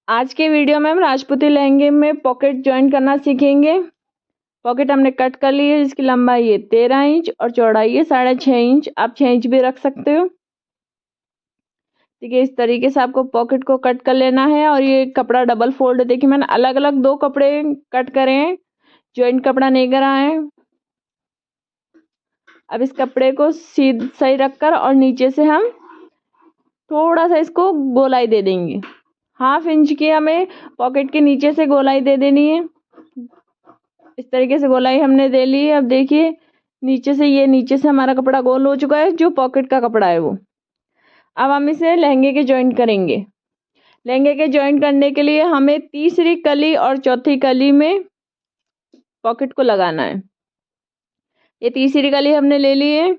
आज के वीडियो में हम राजपूती लहंगे में पॉकेट ज्वाइन करना सीखेंगे। पॉकेट हमने कट कर ली है, जिसकी लंबाई है 13 इंच और चौड़ाई है 6.5 इंच। आप 6 इंच भी रख सकते हो। ठीक है, इस तरीके से आपको पॉकेट को कट कर लेना है। और ये कपड़ा डबल फोल्ड, देखिए मैंने अलग अलग 2 कपड़े कट करे हैं, ज्वाइंट कपड़ा नहीं करा है। अब इस कपड़े को सही रखकर और नीचे से हम थोड़ा सा इसको गोलाई दे देंगे। 1/2 इंच की हमें पॉकेट के नीचे से गोलाई दे देनी है। इस तरीके से गोलाई हमने दे ली है। अब देखिए नीचे से हमारा कपड़ा गोल हो चुका है, जो पॉकेट का कपड़ा है वो। अब हम इसे लहंगे के जॉइंट करेंगे। लहंगे के जॉइंट करने के लिए हमें तीसरी कली और चौथी कली में पॉकेट को लगाना है। ये तीसरी कली हमने ले ली है।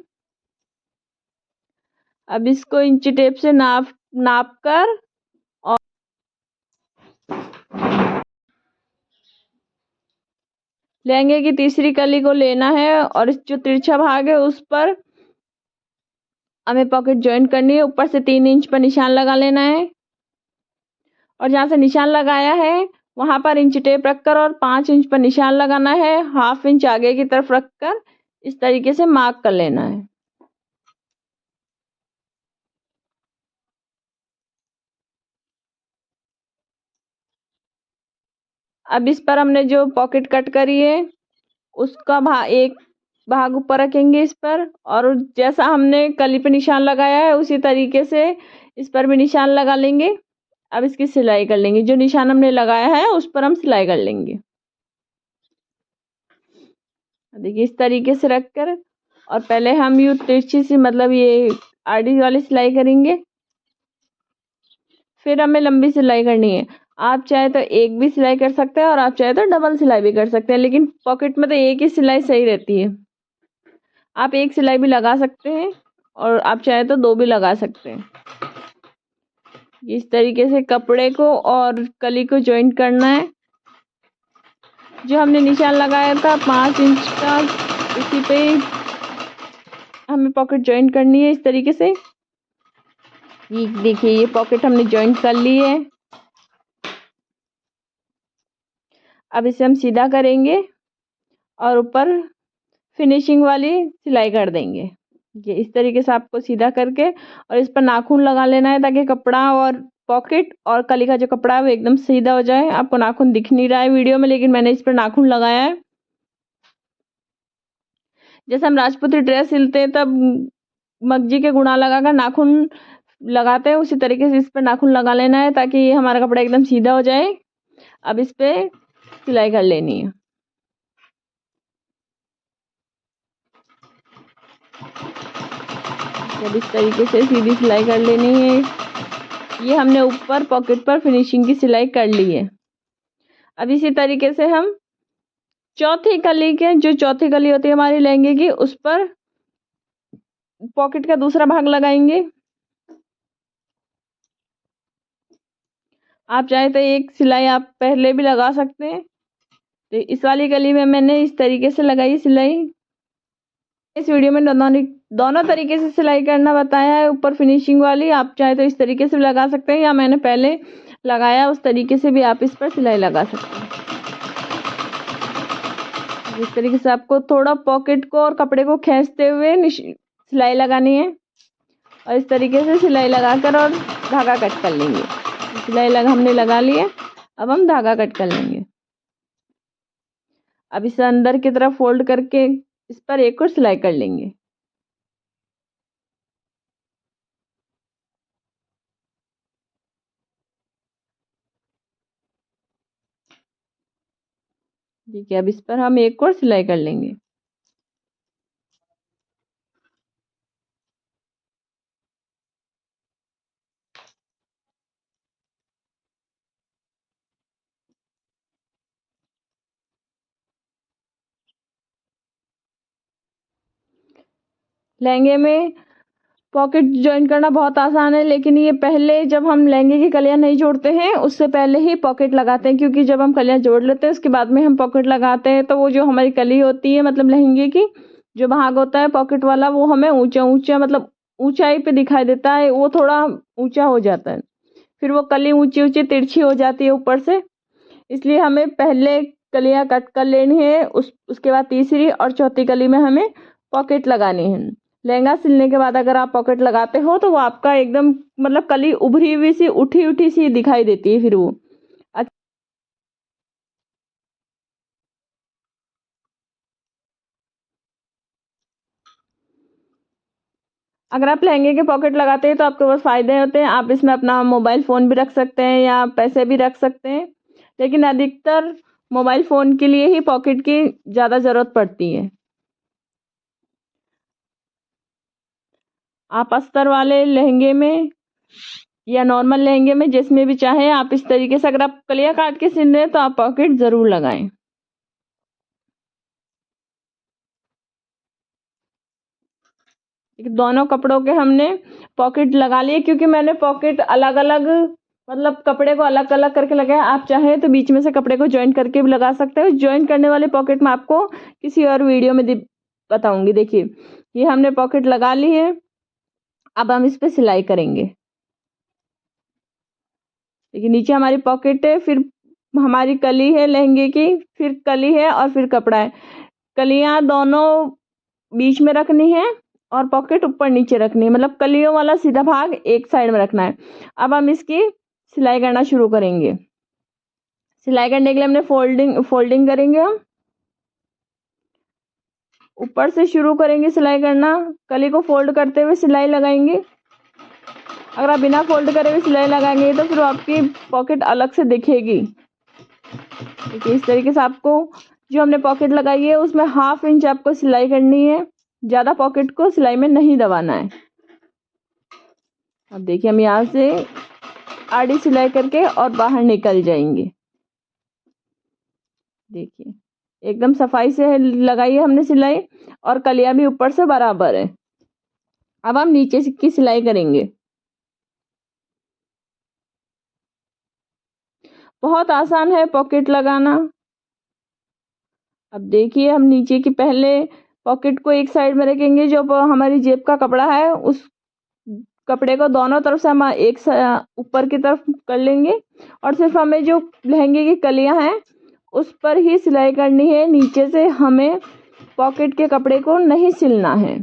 अब इसको इंची टेप से नाप कर और लहंगे की तीसरी कली को लेना है और इस जो तिरछा भाग है उस पर हमें पॉकेट ज्वाइंट करनी है। ऊपर से 3 इंच पर निशान लगा लेना है और जहाँ से निशान लगाया है वहां पर इंच टेप रखकर और 5 इंच पर निशान लगाना है। 1/2 इंच आगे की तरफ रखकर इस तरीके से मार्क कर लेना है। अब इस पर हमने जो पॉकेट कट करी है उसका एक भाग ऊपर रखेंगे इस पर, और जैसा हमने कली पे निशान लगाया है उसी तरीके से इस पर भी निशान लगा लेंगे। अब इसकी सिलाई कर लेंगे। जो निशान हमने लगाया है उस पर हम सिलाई कर लेंगे। देखिए इस तरीके से रखकर और पहले हम यूं तिरछी सी मतलब ये आड़ी वाली सिलाई करेंगे, फिर हमें लंबी सिलाई करनी है। आप चाहे तो एक भी सिलाई कर सकते हैं और आप चाहे तो डबल सिलाई भी कर सकते हैं, लेकिन पॉकेट में तो एक ही सिलाई सही रहती है। आप एक सिलाई भी लगा सकते हैं और आप चाहे तो 2 भी लगा सकते हैं। इस तरीके से कपड़े को और कली को जॉइंट करना है। जो हमने निशान लगाया था 5 इंच का, उसी पे हमें पॉकेट जॉइंट करनी है इस तरीके से। ये देखिए ये पॉकेट हमने जॉइंट कर ली है। अब इसे हम सीधा करेंगे और ऊपर फिनिशिंग वाली सिलाई कर देंगे। ये इस तरीके से आपको सीधा करके और इस पर नाखून लगा लेना है, ताकि कपड़ा और पॉकेट और कली का जो कपड़ा है वो एकदम सीधा हो जाए। आपको नाखून दिख नहीं रहा है वीडियो में, लेकिन मैंने इस पर नाखून लगाया है। जैसे हम राजपूती ड्रेस सिलते हैं तब मगजी के गुणा लगाकर नाखून लगाते हैं, उसी तरीके से इस पर नाखून लगा लेना है ताकि हमारा कपड़ा एकदम सीधा हो जाए। अब इस पे सिलाई कर लेनी है। जब इस तरीके से सीधी सिलाई कर लेनी है। ये हमने ऊपर पॉकेट पर फिनिशिंग की सिलाई कर ली है। अब इसी तरीके से हम चौथी कली होती है हमारी लहंगे की, उस पर पॉकेट का दूसरा भाग लगाएंगे। आप चाहे तो एक सिलाई आप पहले भी लगा सकते हैं। तो इस वाली कली में मैंने इस तरीके से लगाई सिलाई। इस वीडियो में दोनों तरीके से सिलाई करना बताया है। ऊपर फिनिशिंग वाली आप चाहे तो इस तरीके से भी लगा सकते हैं, या मैंने पहले लगाया उस तरीके से भी आप इस पर सिलाई लगा सकते हैं। इस तरीके से आपको थोड़ा पॉकेट को और कपड़े को खींचते हुए सिलाई लगानी है और इस तरीके से सिलाई लगाकर और धागा कट कर लेंगे। हमने लगा लिया। अब हम धागा कट कर लेंगे। अब इसे अंदर की तरफ फोल्ड करके इस पर एक और सिलाई कर लेंगे। ठीक है, अब इस पर हम एक और सिलाई कर लेंगे। लहंगे में पॉकेट ज्वाइन करना बहुत आसान है, लेकिन ये पहले जब हम लहंगे की कलियां नहीं जोड़ते हैं उससे पहले ही पॉकेट लगाते हैं, क्योंकि जब हम कलियां जोड़ लेते हैं उसके बाद में हम पॉकेट लगाते हैं तो वो जो हमारी कली होती है मतलब लहंगे की जो भाग होता है पॉकेट वाला, वो हमें ऊंचा ऊंचा मतलब ऊंचाई पे दिखाई देता है, वो थोड़ा ऊंचा हो जाता है। फिर वो कली ऊंची ऊंची तिरछी हो जाती है ऊपर से, इसलिए हमें पहले कलियां कट कर लेनी है, उसके बाद तीसरी और चौथी कली में हमें पॉकेट लगानी है। लहंगा सिलने के बाद अगर आप पॉकेट लगाते हो तो वो आपका एकदम मतलब कली उभरी हुई सी उठी उठी सी दिखाई देती है फिर वो। अगर आप लहंगे के पॉकेट लगाते हैं तो आपके पास फायदे होते हैं, आप इसमें अपना मोबाइल फ़ोन भी रख सकते हैं या पैसे भी रख सकते हैं, लेकिन अधिकतर मोबाइल फ़ोन के लिए ही पॉकेट की ज़्यादा ज़रूरत पड़ती है। आप अस्तर वाले लहंगे में या नॉर्मल लहंगे में जिसमें भी चाहें आप इस तरीके से, अगर आप कलियां काट के सिल रहे हैं तो आप पॉकेट ज़रूर लगाएं। दोनों कपड़ों के हमने पॉकेट लगा लिए, क्योंकि मैंने पॉकेट अलग अलग मतलब कपड़े को अलग अलग करके लगाया। आप चाहें तो बीच में से कपड़े को जॉइंट करके भी लगा सकते हो। जॉइंट करने वाले पॉकेट में आपको किसी और वीडियो में बताऊंगी। देखिए ये हमने पॉकेट लगा ली है, अब हम इस पे सिलाई करेंगे। देखिए नीचे हमारी पॉकेट है, फिर हमारी कली है लहंगे की, फिर कली है और फिर कपड़ा है। कलियां दोनों बीच में रखनी है और पॉकेट ऊपर नीचे रखनी है, मतलब कलियों वाला सीधा भाग एक साइड में रखना है। अब हम इसकी सिलाई करना शुरू करेंगे। सिलाई करने के लिए हमने फोल्डिंग करेंगे। हम ऊपर से शुरू करेंगे सिलाई करना, कली को फोल्ड करते हुए सिलाई लगाएंगे। अगर आप बिना फोल्ड करे हुए सिलाई लगाएंगे तो फिर आपकी पॉकेट अलग से दिखेगी। देखिए इस तरीके से आपको जो हमने पॉकेट लगाई है उसमें 1/2 इंच आपको सिलाई करनी है, ज़्यादा पॉकेट को सिलाई में नहीं दबाना है। अब देखिए हम यहाँ से आड़ी सिलाई करके और बाहर निकल जाएंगे। देखिए एकदम सफाई से लगाई है हमने सिलाई और कलियां भी ऊपर से बराबर है। अब हम नीचे की सिलाई करेंगे। बहुत आसान है पॉकेट लगाना। अब देखिए हम नीचे की पहले पॉकेट को एक साइड में रखेंगे, जो हमारी जेब का कपड़ा है उस कपड़े को दोनों तरफ से हम एक ऊपर की तरफ कर लेंगे और सिर्फ हमें जो लहंगे की कलियां हैं उस पर ही सिलाई करनी है। नीचे से हमें पॉकेट के कपड़े को नहीं सिलना है,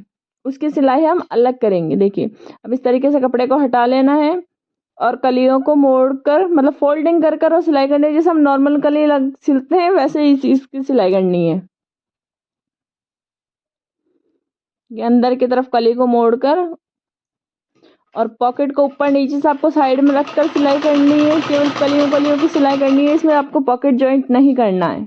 उसकी सिलाई हम अलग करेंगे। देखिए अब इस तरीके से कपड़े को हटा लेना है और कलियों को मोड़कर मतलब फोल्डिंग कर कर और सिलाई करनी है। जैसे हम नॉर्मल कली सिलते हैं वैसे ही इसकी सिलाई करनी है। ये अंदर की तरफ कली को मोड़कर और पॉकेट को ऊपर नीचे से आपको साइड में रखकर सिलाई करनी है। केवल कलियों की सिलाई करनी है, इसमें आपको पॉकेट जॉइंट नहीं करना है।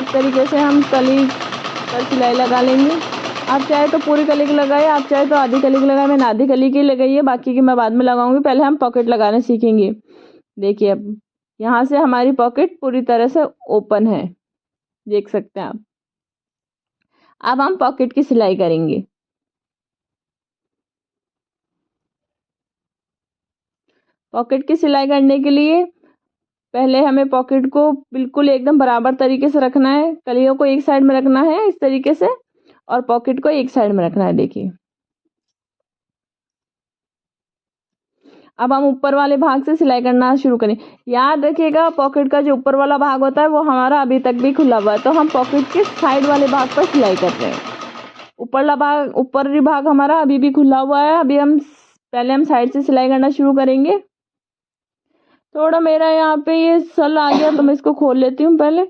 इस तरीके से हम कली पर सिलाई लगा लेंगे। आप चाहे तो पूरी कली की लगाइए, आप चाहे तो आधी कली की लगाए। मैंने आधी कली की लगाई है, बाकी की मैं बाद में लगाऊंगी। पहले हम पॉकेट लगाना सीखेंगे। देखिए अब यहाँ से हमारी पॉकेट पूरी तरह से ओपन है, देख सकते हैं आप। अब हम पॉकेट की सिलाई करेंगे। पॉकेट की सिलाई करने के लिए पहले हमें पॉकेट को बिल्कुल एकदम बराबर तरीके से रखना है। कलियों को एक साइड में रखना है इस तरीके से और पॉकेट को एक साइड में रखना है। देखिए अब हम ऊपर वाले भाग से सिलाई करना शुरू करें। याद रखिएगा पॉकेट का जो ऊपर वाला भाग होता है वो हमारा अभी तक भी खुला हुआ है, तो हम पॉकेट के साइड वाले भाग पर सिलाई कर रहे हैं। ऊपरी भाग हमारा अभी भी खुला हुआ है। अभी पहले हम साइड से सिलाई करना शुरू करेंगे। थोड़ा मेरा यहाँ पे ये सल आ गया तो मैं इसको खोल लेती हूँ पहले।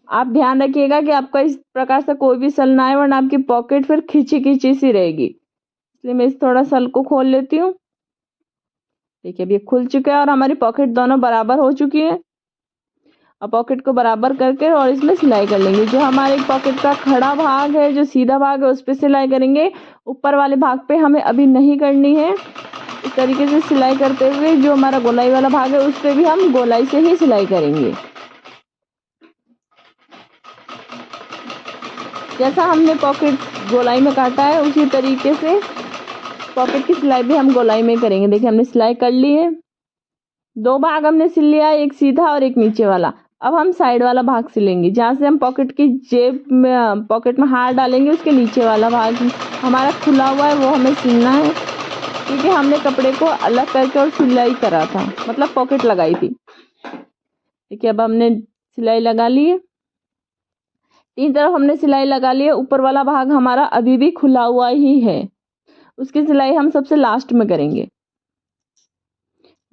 आप ध्यान रखिएगा कि आपका इस प्रकार से कोई भी सल ना आए, वरना आपकी पॉकेट फिर खिंची खिंची सी रहेगी। इसलिए मैं इस थोड़ा सल को खोल लेती हूँ। देखिए अब ये खुल चुका है और हमारी पॉकेट दोनों बराबर हो चुकी है। अब पॉकेट को बराबर करके और इसमें सिलाई कर लेंगे। जो हमारे पॉकेट का खड़ा भाग है, जो सीधा भाग है, उस पर सिलाई करेंगे। ऊपर वाले भाग पे हमें अभी नहीं करनी है। इस तरीके से सिलाई करते हुए जो हमारा गोलाई वाला भाग है उस पर भी हम गोलाई से ही सिलाई करेंगे। जैसा हमने पॉकेट गोलाई में काटा है उसी तरीके से पॉकेट की सिलाई भी हम गोलाई में करेंगे। देखिए हमने सिलाई कर ली है। 2 भाग हमने सिल लिया, एक सीधा और एक नीचे वाला। अब हम साइड वाला भाग सिलेंगे, जहाँ से हम पॉकेट की जेब में पॉकेट में हाथ डालेंगे उसके नीचे वाला भाग हमारा खुला हुआ है वो हमें सिलना है, क्योंकि हमने कपड़े को अलग करके और सिलाई करा था, मतलब पॉकेट लगाई थी। देखिए अब हमने सिलाई लगा ली है, 3 तरफ हमने सिलाई लगा ली है। ऊपर वाला भाग हमारा अभी भी खुला हुआ ही है, उसकी सिलाई हम सबसे लास्ट में करेंगे।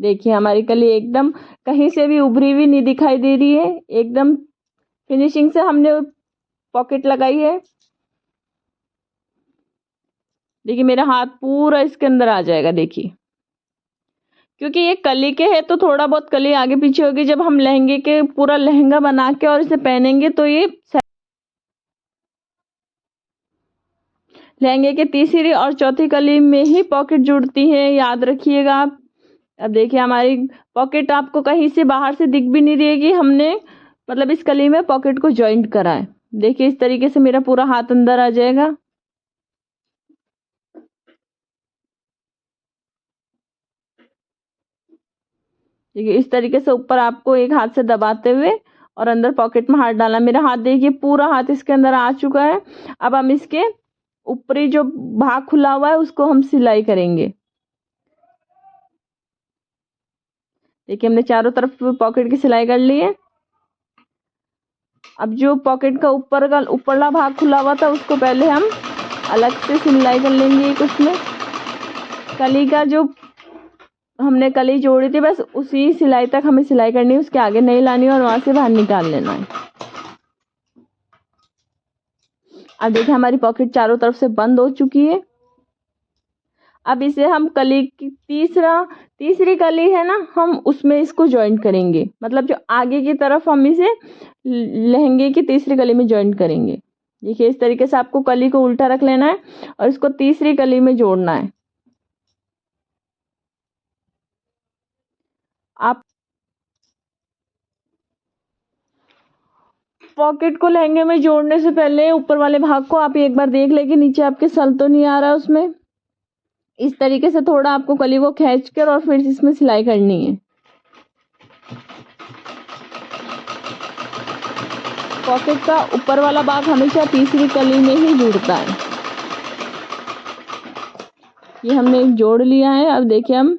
देखिए हमारी कली एकदम कहीं से भी उभरी हुई नहीं दिखाई दे रही है, एकदम फिनिशिंग से हमने पॉकेट लगाई है। देखिए मेरा हाथ पूरा इसके अंदर आ जाएगा। देखिए क्योंकि ये कली के है तो थोड़ा बहुत कली आगे पीछे होगी, जब हम लहंगे के पूरा लहंगा बना के और इसे पहनेंगे तो ये लहंगे के तीसरी और चौथी कली में ही पॉकेट जुड़ती है, याद रखिएगा आप। अब देखिए हमारी पॉकेट आपको कहीं से बाहर से दिख भी नहीं रहेगी, हमने मतलब इस कली में पॉकेट को जॉइंट करा है। देखिए इस तरीके से मेरा पूरा हाथ अंदर आ जाएगा। देखिए इस तरीके से ऊपर आपको एक हाथ से दबाते हुए और अंदर पॉकेट में हाथ डालना। मेरा हाथ देखिए पूरा हाथ इसके अंदर आ चुका है। अब हम इसके ऊपरी जो भाग खुला हुआ है उसको हम सिलाई करेंगे। देखिए हमने चारों तरफ पॉकेट की सिलाई कर ली है। अब जो पॉकेट का ऊपरला भाग खुला हुआ था उसको पहले हम अलग से सिलाई कर लेंगे। उसमें कली का जो हमने कली जोड़ी थी बस उसी सिलाई तक हमें सिलाई करनी है, उसके आगे नहीं लानी और वहां से बाहर निकाल लेना है। अब देखिए हमारी पॉकेट चारों तरफ से बंद हो चुकी है। अब इसे हम कली की तीसरी कली है ना, हम उसमें इसको ज्वाइंट करेंगे, मतलब जो आगे की तरफ हम इसे लहंगे की तीसरी कली में ज्वाइंट करेंगे। देखिए इस तरीके से आपको कली को उल्टा रख लेना है और इसको तीसरी कली में जोड़ना है। आप पॉकेट को लहंगे में जोड़ने से पहले ऊपर वाले भाग को आप एक बार देख ले कि नीचे आपके सल तो नहीं आ रहा उसमें। इस तरीके से थोड़ा आपको कली को खींच कर और फिर इसमें सिलाई करनी है। पॉकेट का ऊपर वाला भाग हमेशा तीसरी कली में ही जुड़ता है। ये हमने जोड़ लिया है। अब देखिए हम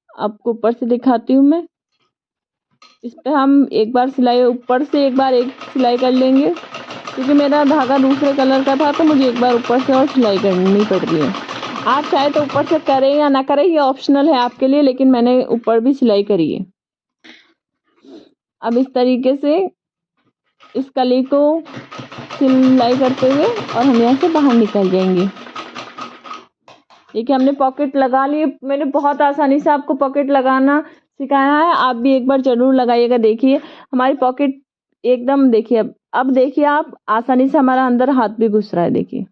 आपको ऊपर से दिखाती हूँ मैं। इस पे हम एक बार सिलाई ऊपर से एक सिलाई कर लेंगे, क्योंकि मेरा धागा दूसरे कलर का था तो मुझे एक बार ऊपर से और सिलाई करनी पड़ रही है। आप चाहे तो ऊपर से करें या ना करें, ये ऑप्शनल है आपके लिए, लेकिन मैंने ऊपर भी सिलाई करी है। अब इस तरीके से इस कली को सिलाई करते हुए और हम यहाँ से बाहर निकल जाएंगे। देखिए हमने पॉकेट लगा ली। मैंने बहुत आसानी से आपको पॉकेट लगाना सिखाया है, आप भी एक बार जरूर लगाइएगा। देखिए हमारी पॉकेट एकदम, देखिए अब देखिए आप आसानी से हमारा अंदर हाथ भी घुस रहा है। देखिए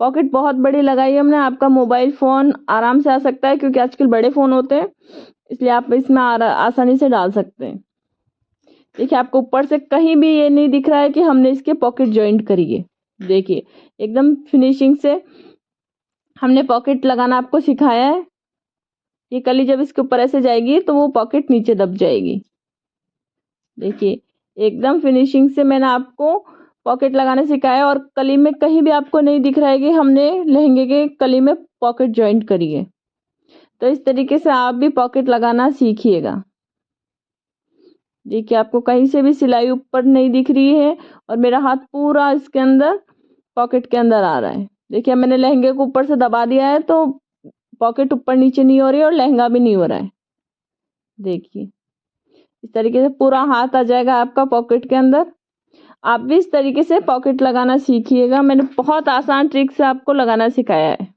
पॉकेट बहुत बड़ी लगाई है हमने। आपका मोबाइल फोन आराम से आ सकता है, क्योंकि आजकल बड़े फोन होते हैं, इसलिए आप इसमें आसानी से डाल सकते हैं। देखिए आपको ऊपर से कहीं भी ये नहीं दिख रहा है कि हमने इसके पॉकेट ज्वाइंट करी है। देखिए एकदम फिनिशिंग से हमने पॉकेट लगाना आपको सिखाया है। ये कली जब इसके ऊपर ऐसे जाएगी तो वो पॉकेट नीचे दब जाएगी। देखिए एकदम फिनिशिंग से मैंने आपको पॉकेट लगाना सिखाया, और कली में कहीं भी आपको नहीं दिख रहा है कि हमने लहंगे के कली में पॉकेट ज्वाइंट करी है। तो इस तरीके से आप भी पॉकेट लगाना सीखिएगा। देखिए आपको कहीं से भी सिलाई ऊपर नहीं दिख रही है और मेरा हाथ पूरा इसके अंदर पॉकेट के अंदर आ रहा है। देखिए मैंने लहंगे को ऊपर से दबा दिया है तो पॉकेट ऊपर नीचे नहीं हो रही है और लहंगा भी नहीं हो रहा है। देखिए इस तरीके से पूरा हाथ आ जाएगा आपका पॉकेट के अंदर। आप भी इस तरीके से पॉकेट लगाना सीखिएगा। मैंने बहुत आसान ट्रिक से आपको लगाना सिखाया है।